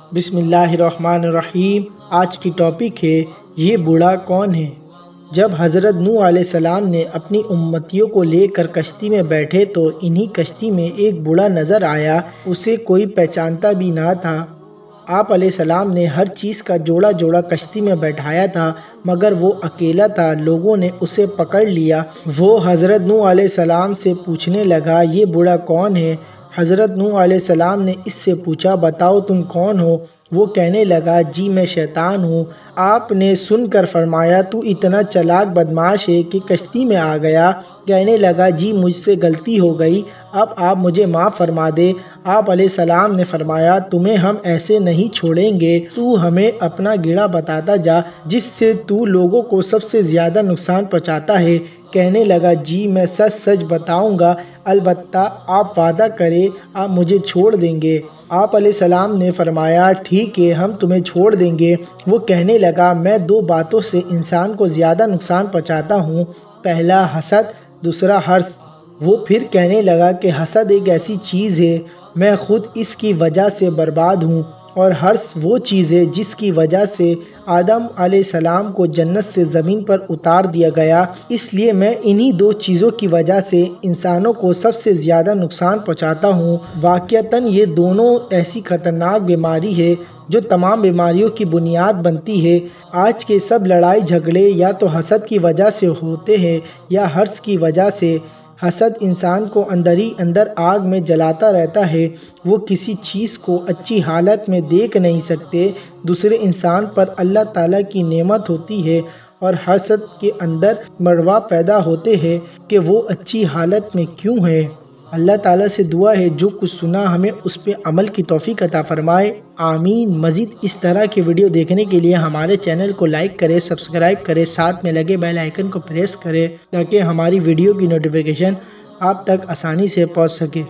بسم اللہ الرحمن الرحیم۔ آج کی ٹاپک ہے یہ بوڑھا کون ہے۔ جب حضرت نوح علیہ السلام نے اپنی امتیوں کو لے کر کشتی میں بیٹھے تو انہی کشتی میں ایک بوڑھا نظر آیا، اسے کوئی پہچانتا بھی نہ تھا۔ آپ علیہ السلام نے ہر چیز کا جوڑا جوڑا کشتی میں بیٹھایا تھا، مگر وہ اکیلا تھا۔ لوگوں نے اسے پکڑ لیا۔ وہ حضرت نوح علیہ السلام سے پوچھنے لگا، یہ بوڑھا کون ہے؟ حضرت نوح علیہ السلام نے اس سے پوچھا، بتاؤ تم کون ہو؟ وہ کہنے لگا، جی میں شیطان ہوں۔ آپ نے سن کر فرمایا، تو اتنا چالاک بدمعاش ہے کہ کشتی میں آ گیا۔ کہنے لگا، جی مجھ سے غلطی ہو گئی، اب آپ مجھے معاف فرما دے۔ آپ علیہ السلام نے فرمایا، تمہیں ہم ایسے نہیں چھوڑیں گے، تو ہمیں اپنا گڑھا بتاتا جا جس سے تو لوگوں کو سب سے زیادہ نقصان پہنچاتا ہے۔ کہنے لگا، جی میں سچ سچ بتاؤں گا، البتہ آپ وعدہ کریں آپ مجھے چھوڑ دیں گے۔ آپ علیہ السلام نے فرمایا، ٹھیک ہے ہم تمہیں چھوڑ دیں گے۔ وہ کہنے لگا، میں دو باتوں سے انسان کو زیادہ نقصان پہنچاتا ہوں، پہلا حسد، دوسرا حرص۔ وہ پھر کہنے لگا کہ حسد ایک ایسی چیز ہے، میں خود اس کی وجہ سے برباد ہوں، اور حرص وہ چیز ہے جس کی وجہ سے آدم علیہ السلام کو جنت سے زمین پر اتار دیا گیا، اس لیے میں انہی دو چیزوں کی وجہ سے انسانوں کو سب سے زیادہ نقصان پہنچاتا ہوں۔ واقعتاً یہ دونوں ایسی خطرناک بیماری ہے جو تمام بیماریوں کی بنیاد بنتی ہے۔ آج کے سب لڑائی جھگڑے یا تو حسد کی وجہ سے ہوتے ہیں یا حرص کی وجہ سے۔ حسد انسان کو اندر ہی اندر آگ میں جلاتا رہتا ہے، وہ کسی چیز کو اچھی حالت میں دیکھ نہیں سکتے۔ دوسرے انسان پر اللہ تعالیٰ کی نعمت ہوتی ہے اور حسد کے اندر مروہ پیدا ہوتے ہیں کہ وہ اچھی حالت میں کیوں ہے۔ اللہ تعالیٰ سے دعا ہے جو کچھ سنا ہمیں اس پہ عمل کی توفیق عطا فرمائے، آمین۔ مزید اس طرح کی ویڈیو دیکھنے کے لیے ہمارے چینل کو لائک کریں، سبسکرائب کریں، ساتھ میں لگے بیل آئیکن کو پریس کریں تاکہ ہماری ویڈیو کی نوٹیفیکیشن آپ تک آسانی سے پہنچ سکے۔